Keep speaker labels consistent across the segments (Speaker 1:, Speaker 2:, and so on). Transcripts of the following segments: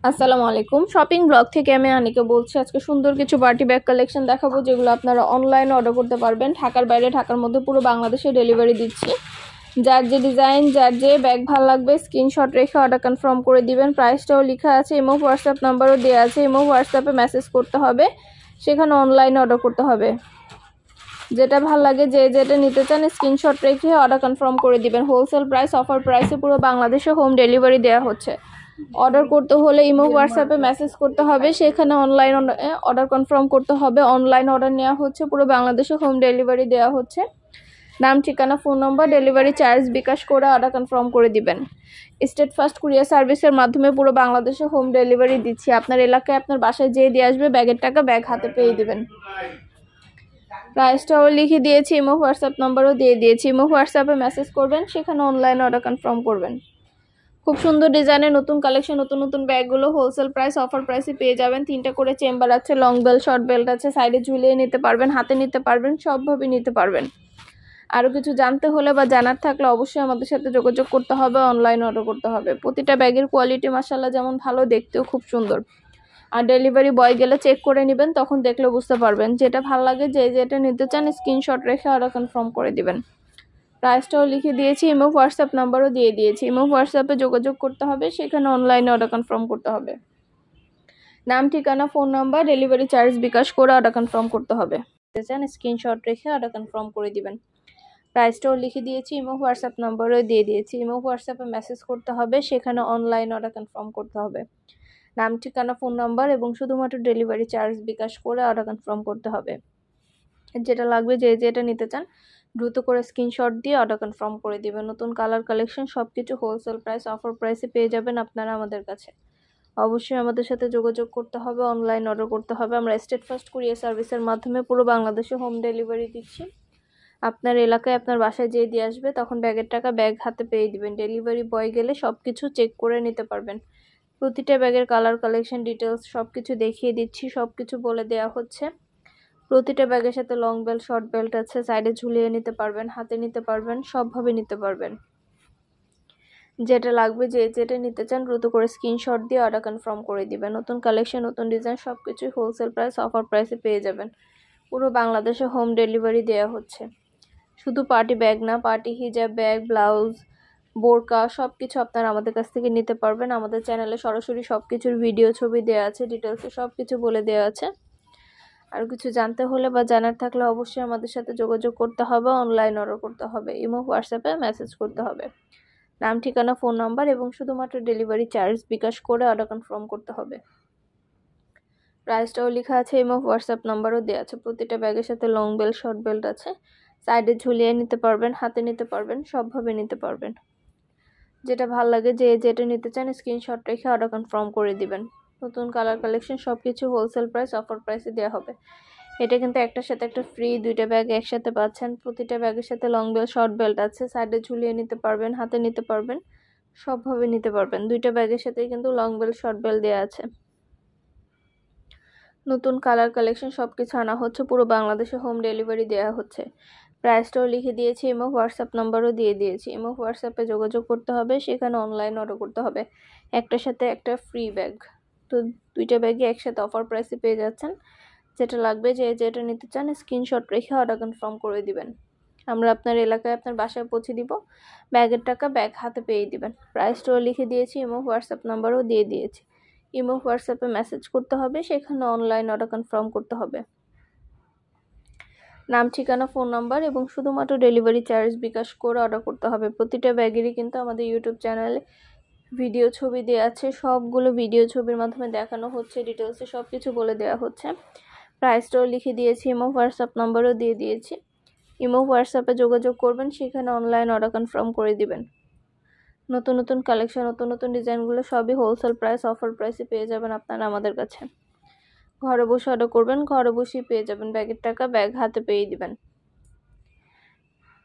Speaker 1: আসসালামু আলাইকুম shopping blog থেকে আমি আনিকা বলছি। আজকে সুন্দর কিছু পার্টি ব্যাগ কালেকশন দেখাবো, যেগুলো আপনারা অনলাইনে অর্ডার করতে পারবেন। ঢাকার বাইরে, ঢাকার মধ্যে পুরো বাংলাদেশে ডেলিভারি দিচ্ছি। যার যে ডিজাইন, যার যে ব্যাগ ভালো লাগবে স্ক্রিনশট রেখে অর্ডার কনফার্ম করে দিবেন। প্রাইসটাও লেখা আছে, ইমো হোয়াটসঅ্যাপ নাম্বারও দেওয়া আছে। ইমো হোয়াটসঅ্যাপে মেসেজ করতে হবে, সেখানে অনলাইনে অর্ডার করতে হবে। যেটা ভালো লাগে, যে যেটা নিতে চান স্ক্রিনশট রেখে অর্ডার কনফার্ম করে দিবেন। হোলসেল প্রাইস, অফার প্রাইসে পুরো বাংলাদেশে হোম ডেলিভারি দেওয়া হচ্ছে। অর্ডার করতে হলে ইমো হোয়াটসঅ্যাপে মেসেজ করতে হবে, সেখানে অনলাইন অর্ডার কনফার্ম করতে হবে। অনলাইন অর্ডার নেওয়া হচ্ছে, পুরো বাংলাদেশে হোম ডেলিভারি দেওয়া হচ্ছে। নাম, ঠিকানা, ফোন নম্বর, ডেলিভারি চার্জ বিকাশ করে অর্ডার কনফার্ম করে দিবেন। স্টেট ফার্স্ট কুরিয়ার সার্ভিসের মাধ্যমে পুরো বাংলাদেশে হোম ডেলিভারি দিচ্ছি। আপনার এলাকায় আপনার বাসায় যেয়ে দিয়ে আসবে, ব্যাগের টাকা ব্যাগ হাতে পেয়ে দিবেন। প্রাইসটাও লিখে দিয়েছি, ইমো হোয়াটসঅ্যাপ নাম্বারও দিয়ে দিয়েছি। ইমো হোয়াটসঅ্যাপে মেসেজ করবেন, সেখানে অনলাইন অর্ডার কনফার্ম করবেন। খুব সুন্দর ডিজাইনের নতুন কালেকশন, নতুন নতুন ব্যাগগুলো হোলসেল প্রাইস, অফার প্রাইসে পেয়ে যাবেন। 3টা করে চেম্বার আছে, লং বেল্ট, শর্ট বেল্ট আছে, সাইডে ঝুলিয়ে নিতে পারবেন, হাতে নিতে পারবেন, সবভাবে নিতে পারবেন। আরও কিছু জানতে হলে বা জানার থাকলে অবশ্যই আমাদের সাথে যোগাযোগ করতে হবে, অনলাইন অর্ডার করতে হবে। প্রতিটা ব্যাগের কোয়ালিটি মাশাআল্লাহ যেমন ভালো, দেখতেও খুব সুন্দর। আর ডেলিভারি বয় গেলে চেক করে নেবেন, তখন দেখলে বুঝতে পারবেন। যেটা ভালো লাগে, যে যেটা নিতে চান স্ক্রিনশট রেখে অর্ডার কনফার্ম করে দিবেন। প্রাইসটাও লিখে দিয়েছি, ইমো হোয়াটসঅ্যাপ নাম্বারও দিয়ে দিয়েছি। ইমো হোয়াটসঅ্যাপে যোগাযোগ করতে হবে, সেখানে অনলাইনে অর্ডার কনফার্ম করতে হবে। নাম, ঠিকানা, ফোন নাম্বার, ডেলিভারি চার্জ বিকাশ করে অর্ডার কনফার্ম করতে হবে। চান স্ক্রিনশট রেখে অর্ডার কনফার্ম করে দিবেন। প্রাইসটাও লিখে দিয়েছি, ইমো হোয়াটসঅ্যাপ নাম্বারও দিয়ে দিয়েছি। ইমো হোয়াটসঅ্যাপে মেসেজ করতে হবে, সেখানে অনলাইন অর্ডার কনফার্ম করতে হবে। নাম, ঠিকানা, ফোন নাম্বার এবং শুধুমাত্র ডেলিভারি চার্জ বিকাশ করে অর্ডার কনফার্ম করতে হবে। যেটা লাগবে, যে যেটা নিতে চান দ্রুত করে স্ক্রিনশট দিয়ে অর্ডার কনফার্ম করে দিবেন। নতুন কালার কালেকশন সব কিছু হোলসেল প্রাইস, অফার প্রাইসে পেয়ে যাবেন আপনারা আমাদের কাছে। অবশ্যই আমাদের সাথে যোগাযোগ করতে হবে, অনলাইন অর্ডার করতে হবে। আমরা স্টেট ফার্স্ট কুরিয়ার সার্ভিসের মাধ্যমে পুরো বাংলাদেশে হোম ডেলিভারি দিচ্ছি। আপনার এলাকায় আপনার বাসায় যেয়ে দিয়ে আসবে, তখন ব্যাগের টাকা ব্যাগ হাতে পেয়ে দিবেন। ডেলিভারি বয় গেলে সব কিছু চেক করে নিতে পারবেন। প্রতিটা ব্যাগের কালার কালেকশন ডিটেলস সব কিছু দেখিয়ে দিচ্ছি, সব কিছু বলে দেওয়া হচ্ছে। প্রতিটা ব্যাগের সাথে লং বেল্ট, শর্ট বেল্ট আছে, সাইডে ঝুলিয়ে নিতে পারবেন, হাতে নিতে পারবেন, সবভাবে নিতে পারবেন। যেটা লাগবে, যে যেটা নিতে চান দ্রুত করে স্ক্রিনশট দিয়ে অর্ডার কনফার্ম করে দিবেন। নতুন কালেকশন, নতুন ডিজাইন সব কিছুই হোলসেল প্রাইস, অফার প্রাইসে পেয়ে যাবেন। পুরো বাংলাদেশে হোম ডেলিভারি দেওয়া হচ্ছে। শুধু পার্টি ব্যাগ না, পার্টি হিজাব, ব্যাগ, ব্লাউজ, বোরকা সব কিছু আপনারা আমাদের কাছ থেকে নিতে পারবেন। আমাদের চ্যানেলে সরাসরি সব কিছুর ভিডিও, ছবি দেওয়া আছে, ডিটেলসে সব কিছু বলে দেওয়া আছে। আর কিছু জানতে হলে বা জানার থাকলে অবশ্যই আমাদের সাথে যোগাযোগ করতে হবে, অনলাইন অর্ডার করতে হবে, ইমো হোয়াটসঅ্যাপে মেসেজ করতে হবে। নাম, ঠিকানা, ফোন নাম্বার এবং শুধুমাত্র ডেলিভারি চার্জ বিকাশ করে অর্ডার কনফার্ম করতে হবে। প্রাইসটাও লেখা আছে, ইমো হোয়াটসঅ্যাপ নাম্বারও দেওয়া আছে। প্রতিটা ব্যাগের সাথে লং বেল্ট, শর্ট বেল্ট আছে, সাইডে ঝুলিয়ে নিতে পারবেন, হাতে নিতে পারবেন, সবভাবে নিতে পারবেন। যেটা ভালো লাগে, যে যেটা নিতে চান স্ক্রিনশট রেখে অর্ডার কনফার্ম করে দিবেন। নতুন কালার কালেকশন সব কিছু হোলসেল প্রাইস, অফার প্রাইসে দেওয়া হবে। এটা কিন্তু একটার সাথে একটা ফ্রি, 2টা ব্যাগ একসাথে পাচ্ছেন। প্রতিটা ব্যাগের সাথে লং বেল্ট, শর্ট বেল্ট আছে, সাইডে ঝুলিয়ে নিতে পারবেন, হাতে নিতে পারবেন, সবভাবে নিতে পারবেন। 2টা ব্যাগের সাথে কিন্তু লং বেল্ট, শর্ট বেল্ট দেওয়া আছে। নতুন কালার কালেকশন সব কিছু আনা হচ্ছে, পুরো বাংলাদেশে হোম ডেলিভারি দেওয়া হচ্ছে। প্রাইসটাও লিখে দিয়েছি, ইমো হোয়াটসঅ্যাপ নাম্বারও দিয়ে দিয়েছি। ইমো হোয়াটসঅ্যাপে যোগাযোগ করতে হবে, সেখানে অনলাইন অর্ডার করতে হবে। একটার সাথে একটা ফ্রি ব্যাগ, তো 2টা ব্যাগই একসাথে অফার প্রাইসে পেয়ে যাচ্ছেন। যেটা লাগবে, যে যেটা নিতে চান স্ক্রিনশট রেখে অর্ডার কনফার্ম করে দিবেন। আমরা আপনার এলাকায় আপনার বাসায় পৌঁছে দিব, ব্যাগের টাকা ব্যাগ হাতে পেয়ে দিবেন। প্রাইসটাও লিখে দিয়েছি, ইমো হোয়াটসঅ্যাপ নাম্বারও দিয়ে দিয়েছি। ইমো হোয়াটসঅ্যাপে মেসেজ করতে হবে, সেখানে অনলাইন অর্ডার কনফার্ম করতে হবে। নাম, ঠিকানা, ফোন নাম্বার এবং শুধুমাত্র ডেলিভারি চার্জ বিকাশ করে অর্ডার করতে হবে। প্রতিটা ব্যাগেরই কিন্তু আমাদের ইউটিউব চ্যানেলে ভিডিও, ছবি দেওয়া আছে। সবগুলো ভিডিও, ছবির মাধ্যমে দেখানো হচ্ছে, ডিটেলসে সব কিছু বলে দেওয়া হচ্ছে। প্রাইসটাও লিখে দিয়েছি, ইমো হোয়াটসঅ্যাপ নাম্বারও দিয়ে দিয়েছি। ইমো হোয়াটসঅ্যাপে যোগাযোগ করবেন, সেখানে অনলাইন অর্ডার কনফার্ম করে দিবেন। নতুন নতুন কালেকশন, নতুন নতুন ডিজাইনগুলো সবই হোলসেল প্রাইস, অফার প্রাইসে পেয়ে যাবেন আপনারা আমাদের কাছে। ঘরে বসে অর্ডার করবেন, ঘরে বসেই পেয়ে যাবেন। ব্যাগের টাকা ব্যাগ হাতে পেয়ে দিবেন।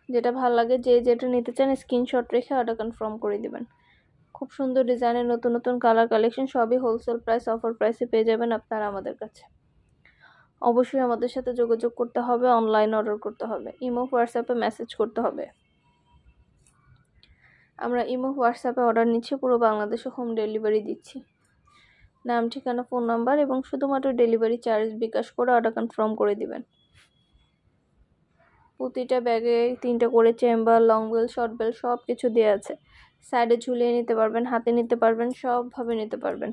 Speaker 1: যেটা ভালো লাগে, যে যেটা নিতে চান স্ক্রিনশট রেখে অর্ডার কনফার্ম করে দিবেন। খুব সুন্দর ডিজাইনের নতুন নতুন কালার কালেকশন সবই হোলসেল প্রাইস, অফার প্রাইসে পেয়ে যাবেন আপনারা আমাদের কাছে। অবশ্যই আমাদের সাথে যোগাযোগ করতে হবে, অনলাইন অর্ডার করতে হবে, ইমো হোয়াটসঅ্যাপে মেসেজ করতে হবে। আমরা ইমো হোয়াটসঅ্যাপে অর্ডার নিচ্ছি, পুরো বাংলাদেশে হোম ডেলিভারি দিচ্ছি। নাম, ঠিকানা, ফোন নাম্বার এবং শুধুমাত্র ডেলিভারি চার্জ বিকাশ করে অর্ডার কনফার্ম করে দিবেন। প্রতিটা ব্যাগে 3টা করে chamber, long belt, short belt সব কিছু দেওয়া আছে। সাইডে ঝুলিয়ে নিতে পারবেন, হাতে নিতে পারবেন, সবভাবে নিতে পারবেন।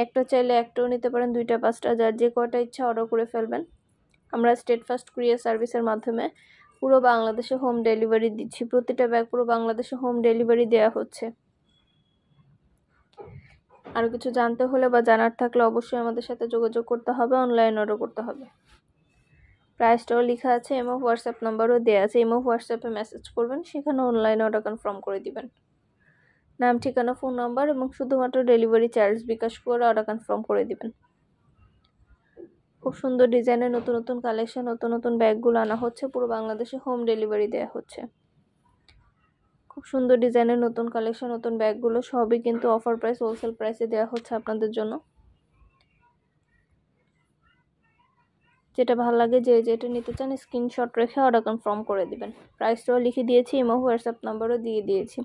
Speaker 1: একটা চাইলে একটাও নিতে পারেন, 2টা 5টা, যার যে কয়টা ইচ্ছা অর্ডার করে ফেলবেন। আমরা স্টেটফাস্ট কুরিয়ার সার্ভিসের মাধ্যমে পুরো বাংলাদেশে হোম ডেলিভারি দিচ্ছি। প্রতিটা ব্যাগ পুরো বাংলাদেশে হোম ডেলিভারি দেওয়া হচ্ছে। আরও কিছু জানতে হলে বা জানার থাকলে অবশ্যই আমাদের সাথে যোগাযোগ করতে হবে, অনলাইন অর্ডার করতে হবে। প্রাইসটাও লেখা আছে এবং হোয়াটসঅ্যাপ নাম্বারও দেওয়া আছে। এবং হোয়াটসঅ্যাপে মেসেজ করবেন, সেখানে অনলাইন অর্ডার কনফার্ম করে দিবেন। নাম, ঠিকানা, ফোন নাম্বার এবং শুধুমাত্র ডেলিভারি চার্জ বিকাশ করে অর্ডার কনফার্ম করে দিবেন। খুব সুন্দর ডিজাইনের নতুন নতুন কালেকশন, নতুন নতুন ব্যাগগুলো আনা হচ্ছে, পুরো বাংলাদেশে হোম ডেলিভারি দেওয়া হচ্ছে। খুব সুন্দর ডিজাইনের নতুন কালেকশন, নতুন ব্যাগগুলো সবই কিন্তু অফার প্রাইস, হোলসেল প্রাইসে দেওয়া হচ্ছে আপনাদের জন্য। যেটা ভালো লাগে, যে যেটা নিতে চান স্ক্রিনশট রেখে অর্ডার কনফার্ম করে দিবেন। প্রাইসটাও লিখে দিয়েছি, ইমো হোয়াটসঅ্যাপ নাম্বারও দিয়ে দিয়েছি।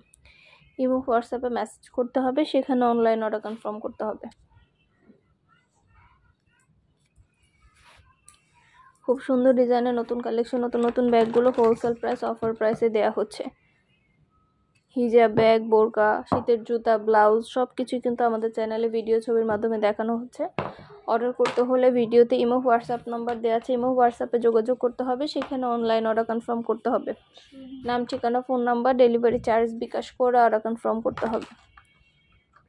Speaker 1: ইমো হোয়াটসঅ্যাপে মেসেজ করতে হবে, সেখানে অনলাইন অর্ডার কনফার্ম করতে হবে। খুব সুন্দর ডিজাইনের নতুন কালেকশন, নতুন নতুন ব্যাগগুলো হোলসেল প্রাইস, অফার প্রাইসে দেওয়া হচ্ছে। হিজাব, ব্যাগ, বোরকা, শীতের জুতা, ব্লাউজ সব কিছুই কিন্তু আমাদের চ্যানেলে ভিডিও ছবির মাধ্যমে দেখানো হচ্ছে। অর্ডার করতে হলে ভিডিওতে ইমো হোয়াটসঅ্যাপ নাম্বার দেওয়া আছে, ইমো হোয়াটসঅ্যাপে যোগাযোগ করতে হবে, সেখানে অনলাইন অর্ডার কনফার্ম করতে হবে। নাম, ঠিকানা, ফোন নাম্বার, ডেলিভারি চার্জ বিকাশ করে অর্ডার কনফার্ম করতে হবে।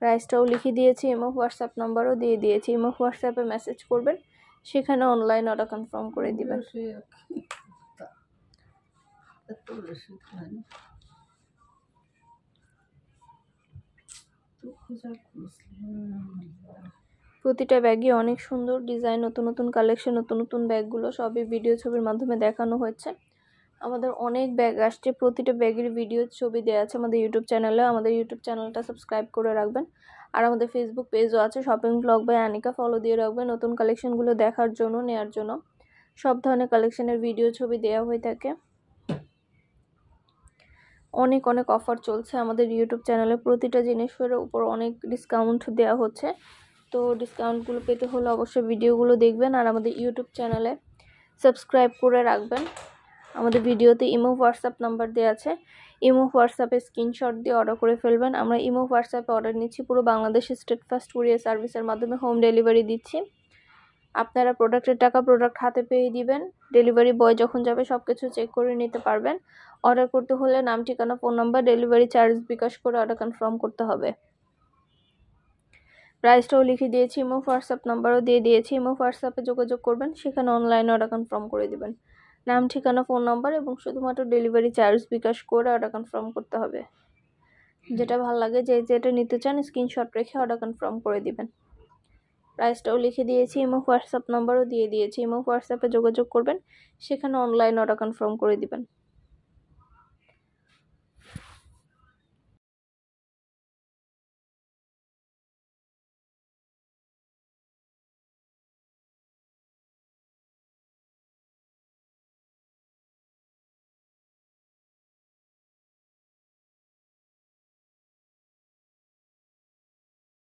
Speaker 1: প্রাইসটাও লিখে দিয়েছি, ইমো হোয়াটসঅ্যাপ নাম্বারও দিয়ে দিয়েছি। ইমো হোয়াটসঅ্যাপে মেসেজ করবেন, সেখানে অনলাইন অর্ডার কনফার্ম করে দিবেন। প্রতিটা ব্যাগই অনেক সুন্দর ডিজাইন, নতুন নতুন কালেকশন, নতুন নতুন ব্যাগগুলো সবই ভিডিও ছবির মাধ্যমে দেখানো হয়েছে। আমাদের অনেক ব্যাগ আসছে, প্রতিটা ব্যাগের ভিডিও ছবি দেওয়া আছে আমাদের ইউটিউব চ্যানেলে। আমাদের ইউটিউব চ্যানেলটা সাবস্ক্রাইব করে রাখবেন। আর আমাদের ফেসবুক পেজও আছে, shopping blog by Anika, follow দিয়ে রাখবেন নতুন কালেকশনগুলো দেখার জন্য, নেওয়ার জন্য। সব ধরনের কালেকশনের ভিডিও ছবি দেওয়া হয়ে থাকে। অনেক অনেক অফার চলছে আমাদের ইউটিউব চ্যানেলে, প্রতিটা জিনিসের উপর অনেক ডিসকাউন্ট দেওয়া হচ্ছে। তো ডিসকাউন্টগুলো পেতে হলে অবশ্যই ভিডিওগুলো দেখবেন আর আমাদের ইউটিউব চ্যানেলে সাবস্ক্রাইব করে রাখবেন। আমাদের ভিডিওতে ইমো হোয়াটসঅ্যাপ নাম্বার দেওয়া আছে, ইমো হোয়াটসঅ্যাপে স্ক্রিনশট দিয়ে অর্ডার করে ফেলবেন। আমরা ইমো হোয়াটসঅ্যাপে অর্ডার নিচ্ছি, পুরো বাংলাদেশে স্টেটফাস্ট কুরিয়ার সার্ভিসের মাধ্যমে হোম ডেলিভারি দিচ্ছি। আপনারা প্রোডাক্টের টাকা প্রোডাক্ট হাতে পেয়ে দিবেন। ডেলিভারি বয় যখন যাবে সব কিছু চেক করে নিতে পারবেন। অর্ডার করতে হলে নাম, ঠিকানা, ফোন নাম্বার, ডেলিভারি চার্জ বিকাশ করে অর্ডার কনফার্ম করতে হবে। প্রাইসটাও লিখে দিয়েছি, ইমো হোয়াটসঅ্যাপ নাম্বারও দিয়ে দিয়েছি। ইমো হোয়াটসঅ্যাপে যোগাযোগ করবেন, সেখানে অনলাইন অর্ডার কনফার্ম করে দিবেন। নাম, ঠিকানা, ফোন নাম্বার এবং শুধুমাত্র ডেলিভারি চার্জ বিকাশ করে অর্ডার কনফার্ম করতে হবে। যেটা ভালো লাগে, যে যেটা নিতে চান স্ক্রিনশট রেখে অর্ডার কনফার্ম করে দিবেন। প্রাইসটাও লিখে দিয়েছি, ইমো হোয়াটসঅ্যাপ নাম্বারও দিয়ে দিয়েছি। ইমো হোয়াটসঅ্যাপে যোগাযোগ করবেন, সেখানে অনলাইন অর্ডার কনফার্ম করে দিবেন।